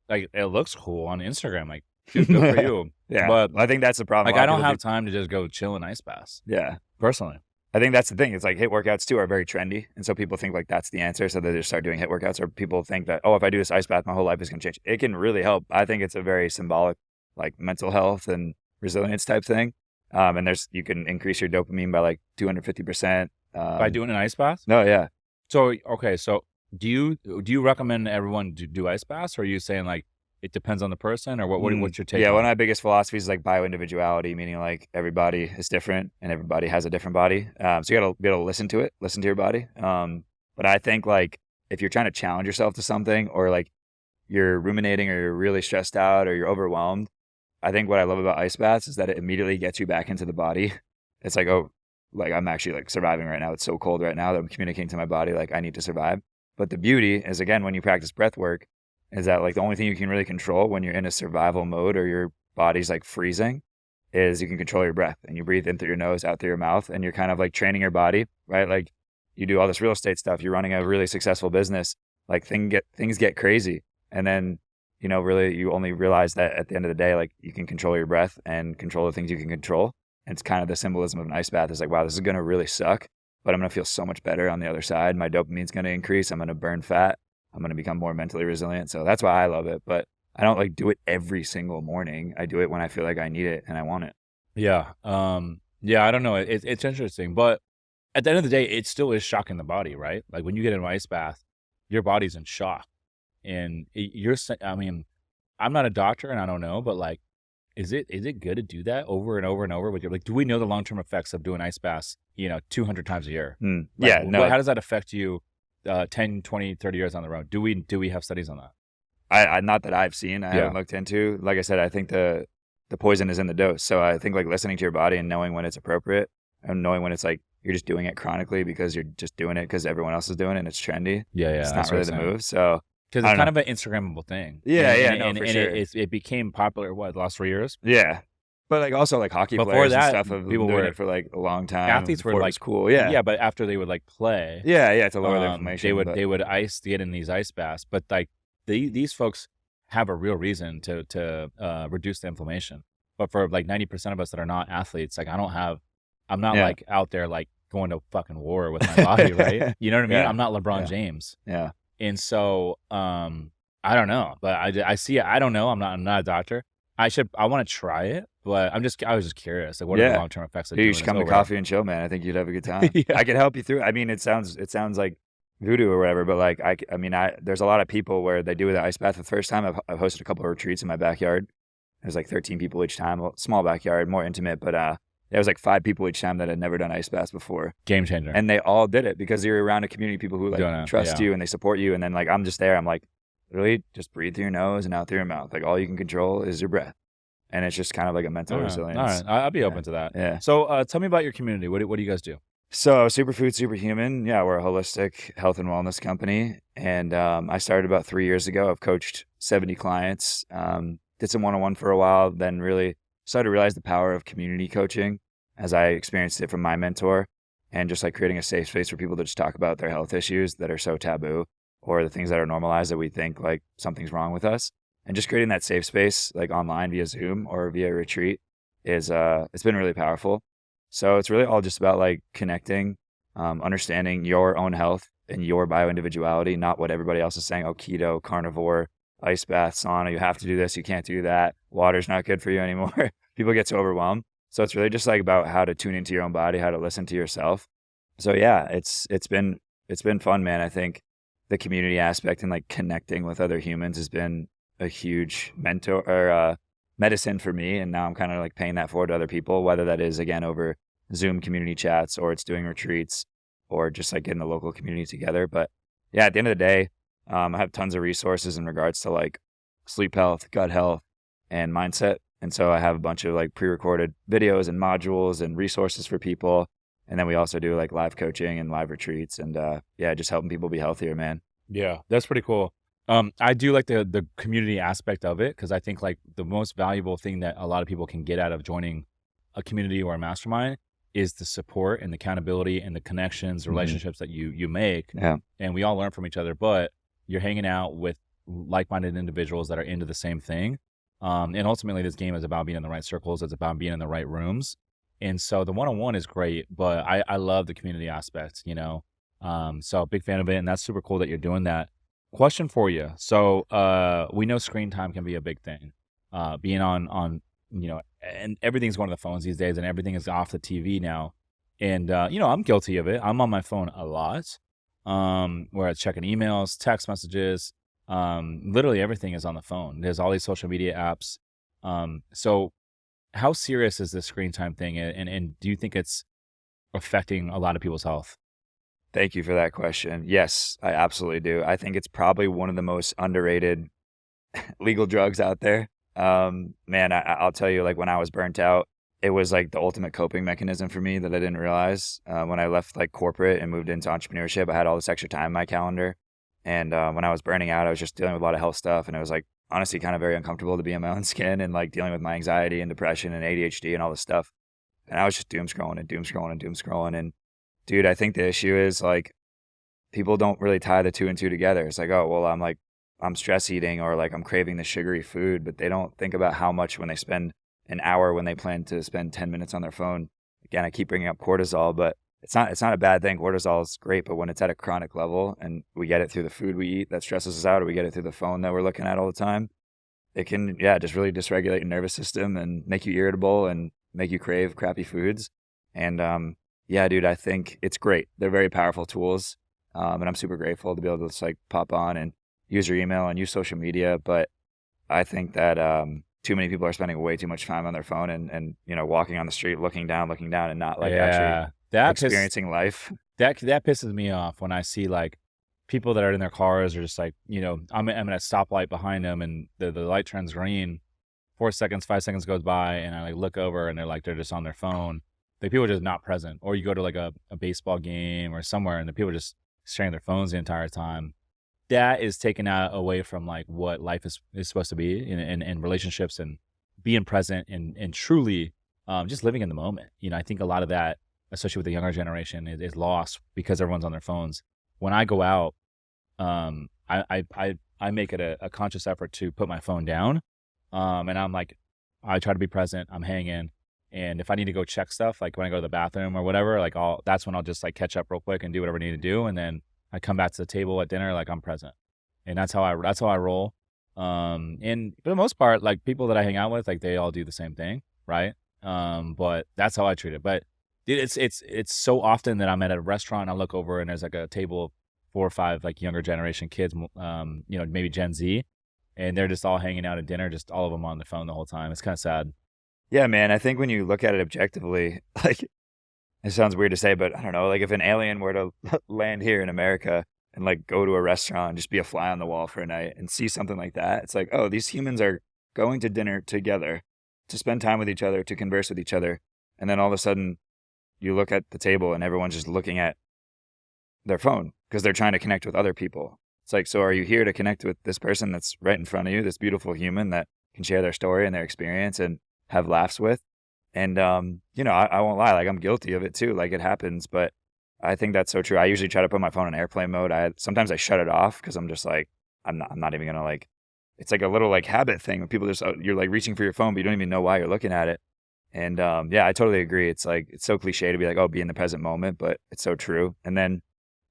Like, it looks cool on Instagram. Like, dude, good for you. Yeah. But I think that's the problem. like, A lot I of don't people have time to just go chill in ice baths. Yeah. Personally. I think that's the thing. It's like HIIT workouts too are very trendy. And so people think like that's the answer. So they just start doing HIIT workouts, or people think that, oh, if I do this ice bath, my whole life is going to change. It can really help. I think it's a very symbolic, like mental health and resilience type thing. And you can increase your dopamine by like 250%. By doing an ice bath? No, yeah. So, okay. So do you recommend everyone to do ice baths, or are you saying like it depends on the person, or what's your take? Yeah, on one of it? my biggest philosophies is like bioindividuality, meaning like everybody is different and everybody has a different body. So you gotta be able to listen to your body. But I think like if you're trying to challenge yourself to something, or like you're ruminating, or you're really stressed out, or you're overwhelmed, I think what I love about ice baths is that it immediately gets you back into the body. It's like, oh, like I'm actually like surviving right now. It's so cold right now that I'm communicating to my body like I need to survive. But the beauty is, again, when you practice breath work, is that like the only thing you can really control when you're in a survival mode, or your body's like freezing, is you can control your breath, and you breathe in through your nose, out through your mouth, and you're kind of like training your body, right? Like you do all this real estate stuff, you're running a really successful business, like things get crazy. And then, really you only realize that at the end of the day, like you can control your breath and control the things you can control. And it's kind of the symbolism of an ice bath is like, wow, this is going to really suck, but I'm going to feel so much better on the other side. My dopamine's going to increase. I'm going to burn fat. I'm going to become more mentally resilient. So that's why I love it. But I don't like do it every single morning. I do it when I feel like I need it and I want it. Yeah. Yeah, I don't know. It's interesting, but at the end of the day, it still is shocking the body, right? Like when you get in an ice bath, your body's in shock. And I mean, I'm not a doctor and I don't know, but like, is it good to do that over and over and over with your, like, do we know the long-term effects of doing ice baths, 200 times a year? Like, Yeah, no. How does that affect you 10, 20, 30 years on the road? Do we have studies on that? I not that I've seen, I haven't looked into. Like I said, I think the poison is in the dose. So I think like listening to your body and knowing when it's appropriate, and knowing when it's like you're just doing it chronically because you're just doing it because everyone else is doing it and it's trendy. Yeah, It's that's not what really I'm the saying. move. So Because I it's don't kind of an Instagrammable thing. Yeah, And- no, and, for and sure. it became popular, the last 3 years? yeah, but like also like hockey Before players that, and stuff have been people doing were- it for like a long time. Athletes were before it like, was cool. Yeah, Yeah, but after they would like play, yeah, to lower the inflammation. they would get in these ice baths. But like these folks have a real reason to reduce the inflammation. But for like 90% of us that are not athletes, like I'm not Yeah. like out there like going to fucking war with my body, right? You know what I mean? Yeah. I'm not LeBron Yeah. James. Yeah, And so, I don't know, but I see it. I don't know. I'm not a doctor. I want to try it, but I was just curious. Like, what are the Yeah. long term effects of dude, doing you should this come to over? Coffee and Chill, man. I think you'd have a good time. Yeah. I could help you through. I mean, it sounds like voodoo or whatever, but like there's a lot of people where they do the ice bath the first time. I've hosted a couple of retreats in my backyard. There's like 13 people each time. Well, small backyard, more intimate, but there was like 5 people each time that had never done ice baths before. Game changer. And they all did it because you're around a community of people who like Doing it, trust yeah. you and they support you. And then like I'm just there. I'm like, literally just breathe through your nose and out through your mouth. Like all you can control is your breath. And it's just kind of like a mental resilience. All right. I'll be open to that. Yeah. So tell me about your community. What do you guys do? So Superfood Superhuman, yeah, we're a holistic health and wellness company. And I started about 3 years ago. I've coached 70 clients, did some one-on-one for a while, then really started to realize the power of community coaching as I experienced it from my mentor, and just like creating a safe space for people to just talk about their health issues that are so taboo, or the things that are normalized that we think like something's wrong with us. And just creating that safe space like online via Zoom or via retreat is it's been really powerful. So it's really all just about like connecting, understanding your own health and your bioindividuality, not what everybody else is saying. Oh, keto, carnivore, ice bath, sauna, you have to do this, you can't do that. Water's not good for you anymore. People get so overwhelmed. So it's really just like about how to tune into your own body, how to listen to yourself. So yeah, it's been fun, man. I think the community aspect and like connecting with other humans has been a huge mentor or medicine for me. And now I'm kind of like paying that forward to other people, whether that is again over Zoom community chats or it's doing retreats or just like getting the local community together. But yeah, at the end of the day, I have tons of resources in regards to like sleep health, gut health, and mindset. And so I have a bunch of like pre-recorded videos and modules and resources for people. And then we also do like live coaching and live retreats and yeah, just helping people be healthier, man. Yeah, that's pretty cool. I do like the community aspect of it because I think like the most valuable thing that a lot of people can get out of joining a community or a mastermind is the support and the accountability and the connections, the Mhm. relationships that you make, Yeah. and we all learn from each other. But you're hanging out with like-minded individuals that are into the same thing, and ultimately, this game is about being in the right circles. It's about being in the right rooms, and so the one-on-one is great. But I love the community aspect, you know. So big fan of it, and that's super cool that you're doing that. Question for you. So, we know screen time can be a big thing. Being on, and everything's going to the phones these days, and everything is off the TV now. And I'm guilty of it. I'm on my phone a lot. Where it's checking emails, text messages. Literally everything is on the phone. There's all these social media apps. So how serious is this screen time thing, and do you think it's affecting a lot of people's health? Thank you for that question. Yes, I absolutely do. I think it's probably one of the most underrated legal drugs out there. Man, I'll tell you, like when I was burnt out, it was like the ultimate coping mechanism for me that I didn't realize. When I left like corporate and moved into entrepreneurship, I had all this extra time in my calendar. And when I was burning out, I was just dealing with a lot of health stuff. And it was like, honestly, kind of very uncomfortable to be in my own skin and like dealing with my anxiety and depression and ADHD and all this stuff. And I was just doom scrolling and doom scrolling and doom scrolling. And dude, I think the issue is like people don't really tie the two and two together. It's like, oh, well, I'm stress eating or like I'm craving the sugary food, but they don't think about how much when they spend an hour when they plan to spend 10 minutes on their phone. Again, I keep bringing up cortisol, but it's not a bad thing. Cortisol is great, but when it's at a chronic level and we get it through the food we eat that stresses us out, or we get it through the phone that we're looking at all the time, it can, yeah, just really dysregulate your nervous system and make you irritable and make you crave crappy foods. And yeah, dude, I think it's great. They're very powerful tools. And I'm super grateful to be able to just like pop on and use your email and use social media. But I think that too many people are spending way too much time on their phone and walking on the street, looking down and not like actually Yeah, experiencing life. that pisses me off when I see like people that are in their cars are just like, I'm at a stoplight behind them and the light turns green. 4 seconds, 5 seconds goes by, and I like look over and they're just on their phone. Like people are just not present. Or you go to like a baseball game or somewhere and the people are just staring at their phones the entire time. That is taken out away from like what life is supposed to be in relationships and being present and truly just living in the moment. I think a lot of that, especially with the younger generation, is lost because everyone's on their phones. When I go out, I make it a conscious effort to put my phone down. And I'm like, I try to be present. I'm hanging. And if I need to go check stuff, like when I go to the bathroom or whatever, like that's when I'll just like catch up real quick and do whatever I need to do. And then I come back to the table at dinner, like I'm present. And that's how I roll. And for the most part, like people that I hang out with, like they all do the same thing. Right. But that's how I treat it. But dude, it's so often that I'm at a restaurant and I look over and there's like a table of 4 or 5 like younger generation kids, maybe Gen Z, and they're just all hanging out at dinner, just all of them on the phone the whole time. It's kind of sad. Yeah, man. I think when you look at it objectively, like it sounds weird to say, but I don't know, like if an alien were to land here in America and like go to a restaurant and just be a fly on the wall for a night and see something like that, it's like, oh, these humans are going to dinner together to spend time with each other, to converse with each other. And then all of a sudden you look at the table and everyone's just looking at their phone because they're trying to connect with other people. It's like, so are you here to connect with this person that's right in front of you, this beautiful human that can share their story and their experience and have laughs with? And, I won't lie, like I'm guilty of it too. Like it happens, but I think that's so true. I usually try to put my phone on airplane mode. Sometimes I shut it off because I'm just like, I'm not even going to like, it's like a little like habit thing when people just, you're like reaching for your phone, but you don't even know why you're looking at it. And, yeah, I totally agree. It's like, it's so cliche to be like, oh, be in the present moment, but it's so true. And then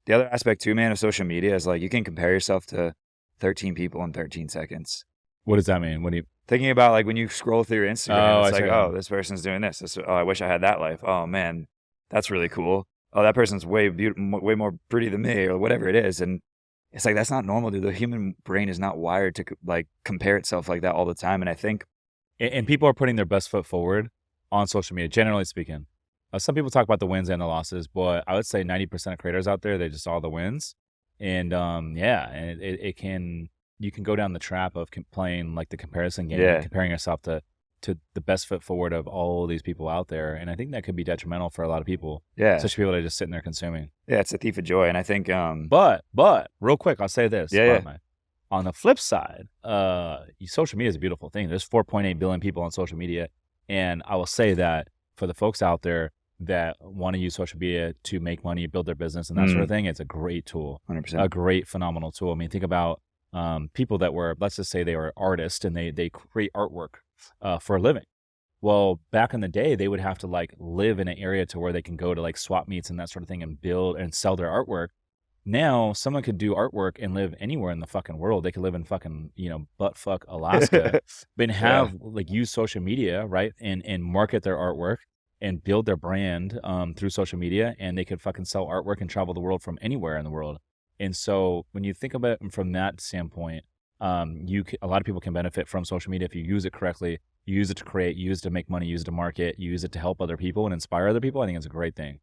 the other aspect too, man, of social media is like, you can compare yourself to 13 people in 13 seconds. What does that mean? What do you Thinking about like when you scroll through your Instagram, Oh, it's I like, see. oh, this person's doing this. Oh, I wish I had that life. Oh man, that's really cool. Oh, that person's way way more pretty than me, or whatever it is. And it's like that's not normal, dude. The human brain is not wired to like compare itself like that all the time. And I think, And people are putting their best foot forward on social media, generally speaking. Some people talk about the wins and the losses, but I would say 90% of creators out there, they just saw the wins. And yeah, and you can go down the trap of playing like the comparison game, and yeah, comparing yourself to the best foot forward of all these people out there. And I think that could be detrimental for a lot of people, yeah, especially people that are just sitting there consuming. yeah, it's a thief of joy. And I think, But real quick, I'll say this. yeah, yeah, On the flip side, social media is a beautiful thing. There's 4.8 billion people on social media. And I will say that for the folks out there that want to use social media to make money, build their business and that sort of thing, it's a great tool, 100%. a great, phenomenal tool. I mean, think about people that were, let's just say they were artists and they create artwork for a living. Well, back in the day, they would have to like live in an area to where they can go to like swap meets and that sort of thing and build and sell their artwork. Now, someone could do artwork and live anywhere in the fucking world. They could live in fucking, buttfuck Alaska, but have like use social media, right? And market their artwork and build their brand through social media, and they could fucking sell artwork and travel the world from anywhere in the world. And so when you think about it from that standpoint, a lot of people can benefit from social media if you use it correctly. You use it to create, you use it to make money, use it to market, you use it to help other people and inspire other people. I think it's a great thing.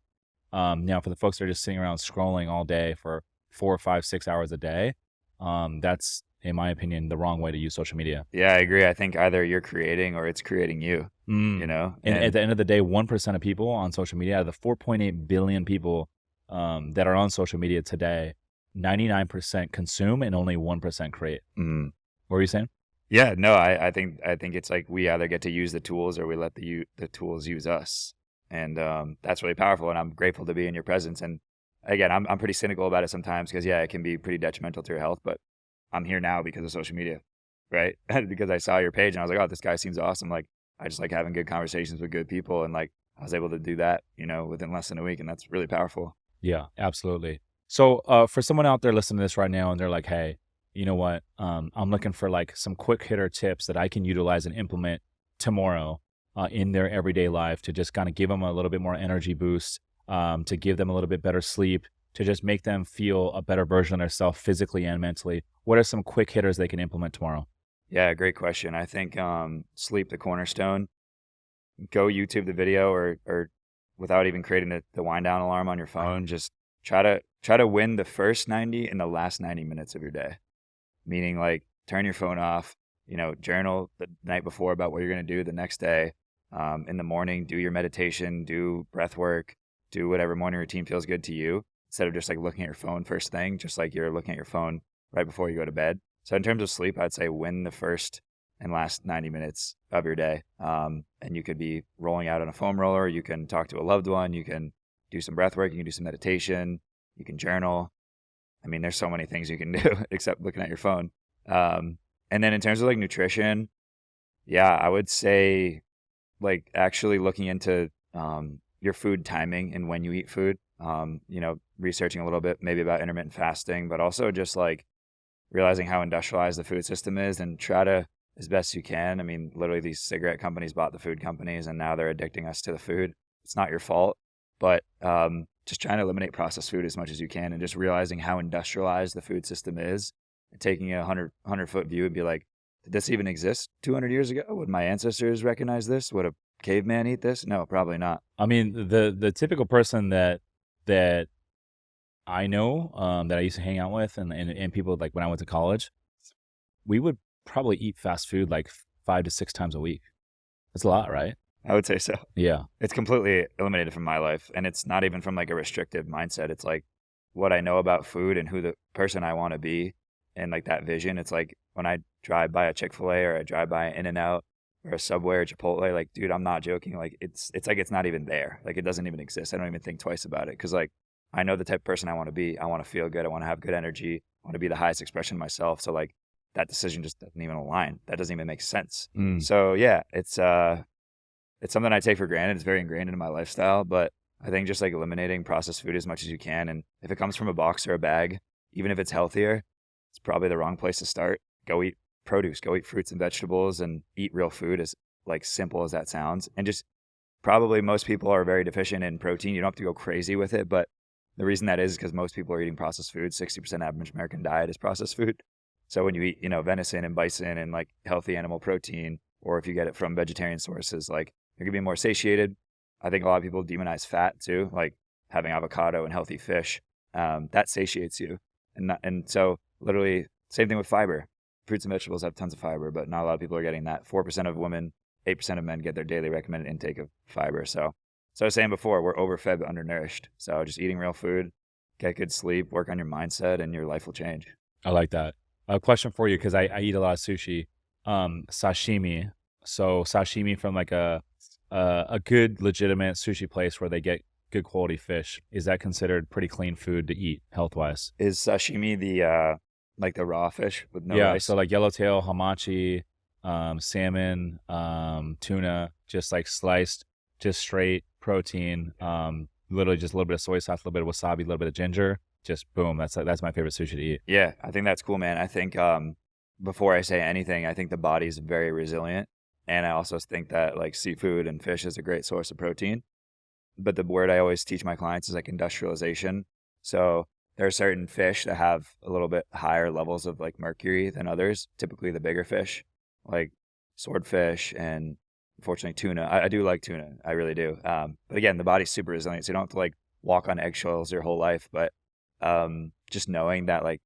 Now, for the folks that are just sitting around scrolling all day for 4, 5, 6 hours a day, that's, in my opinion, the wrong way to use social media. Yeah, I agree. I think either you're creating or it's creating you, And at the end of the day, 1% of people on social media, out of the 4.8 billion people that are on social media today, 99% consume and only 1% create. What were you saying? Yeah, no, I think it's like we either get to use the tools or we let the tools use us. And that's really powerful. And I'm grateful to be in your presence. And again, I'm pretty cynical about it sometimes because, yeah, it can be pretty detrimental to your health. But I'm here now because of social media, right? Because I saw your page and I was like, oh, this guy seems awesome. Like, I just like having good conversations with good people. And like, I was able to do that, within less than a week. And that's really powerful. Yeah, absolutely. So for someone out there listening to this right now and they're like, hey, you know what? I'm looking for like some quick hitter tips that I can utilize and implement tomorrow in their everyday life to just kind of give them a little bit more energy boost, to give them a little bit better sleep, to just make them feel a better version of themselves physically and mentally. What are some quick hitters they can implement tomorrow? Yeah, great question. I think sleep the cornerstone. Go YouTube the video or without even creating the wind down alarm on your phone, just try to win the first 90 and the last 90 minutes of your day. Meaning like turn your phone off, journal the night before about what you're going to do the next day. In the morning, do your meditation, do breath work, do whatever morning routine feels good to you instead of just like looking at your phone first thing, just like you're looking at your phone right before you go to bed. So in terms of sleep, I'd say win the first and last 90 minutes of your day. And you could be rolling out on a foam roller. You can talk to a loved one. You can do some breath work. You can do some meditation. You can journal. I mean, there's so many things you can do except looking at your phone. And then in terms of like nutrition, yeah, I would say like actually looking into your food timing and when you eat food, researching a little bit maybe about intermittent fasting, but also just like realizing how industrialized the food system is and try to, as best you can. I mean, literally these cigarette companies bought the food companies and now they're addicting us to the food. It's not your fault, but just trying to eliminate processed food as much as you can and just realizing how industrialized the food system is and taking a 100-foot view and be like, did this even exist 200 years ago? Would my ancestors recognize this? Would a caveman eat this? No, probably not. I mean, the typical person that I know that I used to hang out with and people like when I went to college, we would probably eat fast food like 5 to 6 times a week. That's a lot, right? I would say so. Yeah. It's completely eliminated from my life. And it's not even from like a restrictive mindset. It's like what I know about food and who the person I want to be and like that vision. It's like when I drive by a Chick-fil-A or I drive by an In-N-Out or a Subway or Chipotle, like, dude, I'm not joking. Like it's like it's not even there. Like it doesn't even exist. I don't even think twice about it because like I know the type of person I want to be. I want to feel good. I want to have good energy. I want to be the highest expression of myself. So like that decision just doesn't even align. That doesn't even make sense. So yeah, it's something I take for granted. It's very ingrained in my lifestyle, but I think just like eliminating processed food as much as you can. And if it comes from a box or a bag, even if it's healthier, it's probably the wrong place to start. Go eat produce, go eat fruits and vegetables and eat real food, as like simple as that sounds. And just probably most people are very deficient in protein. You don't have to go crazy with it, but the reason that is because most people are eating processed food. 60% average American diet is processed food. So when you eat, venison and bison and like healthy animal protein, or if you get it from vegetarian sources, like you're gonna be more satiated. I think a lot of people demonize fat too, like having avocado and healthy fish. That satiates you. And so literally same thing with fiber. Fruits and vegetables have tons of fiber, but not a lot of people are getting that. 4% of women, 8% of men get their daily recommended intake of fiber. So I was saying before, we're overfed but undernourished. So just eating real food, get good sleep, work on your mindset, and your life will change. I like that. A question for you, because I eat a lot of sushi. Sashimi. So sashimi from like a good legitimate sushi place where they get good quality fish. Is that considered pretty clean food to eat health wise? Is sashimi the like the raw fish with no Yeah. rice? So like yellowtail, hamachi, salmon, tuna, just like sliced, just straight protein. Literally just a little bit of soy sauce, a little bit of wasabi, a little bit of ginger. Just boom. That's my favorite sushi to eat. Yeah, I think that's cool, man. I think before I say anything, I think the body's very resilient. And I also think that like seafood and fish is a great source of protein. But the word I always teach my clients is like industrialization. So there are certain fish that have a little bit higher levels of like mercury than others, typically the bigger fish, like swordfish and unfortunately tuna. I do like tuna. I really do. But again, the body's super resilient. So you don't have to like walk on eggshells your whole life. But just knowing that like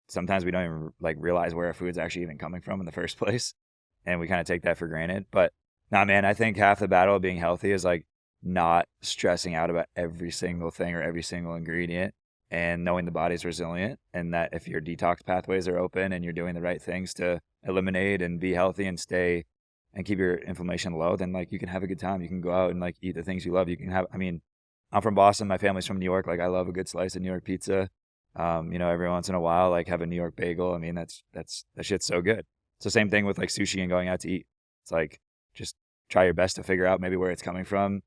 sometimes we don't even like realize where our food's actually even coming from in the first place. And we kind of take that for granted. But nah, man, I think half the battle of being healthy is like not stressing out about every single thing or every single ingredient and knowing the body's resilient and that if your detox pathways are open and you're doing the right things to eliminate and be healthy and stay and keep your inflammation low, then like you can have a good time. You can go out and like eat the things you love. You can have, I mean, I'm from Boston. My family's from New York. Like I love a good slice of New York pizza. Every once in a while, like have a New York bagel. I mean, that shit's so good. It's the same thing with like sushi and going out to eat. It's like, just try your best to figure out maybe where it's coming from,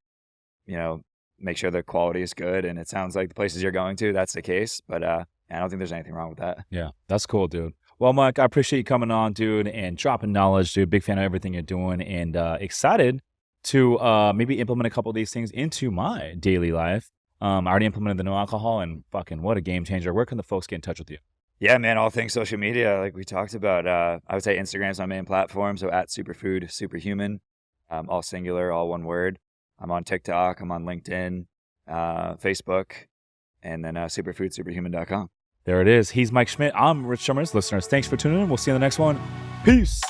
make sure the quality is good. And it sounds like the places you're going to, that's the case. But I don't think there's anything wrong with that. Yeah, that's cool, dude. Well, Mike, I appreciate you coming on, dude, and dropping knowledge, dude. Big fan of everything you're doing and excited to maybe implement a couple of these things into my daily life. I already implemented the no alcohol and fucking what a game changer. Where can the folks get in touch with you? Yeah, man, all things social media, like we talked about. I would say Instagram's my main platform. So at Superfood Superhuman, all singular, all one word. I'm on TikTok, I'm on LinkedIn, Facebook, and then superfoodsuperhuman.com. There it is. He's Mike Schmidt. I'm Rich Summers. Listeners, thanks for tuning in. We'll see you in the next one. Peace.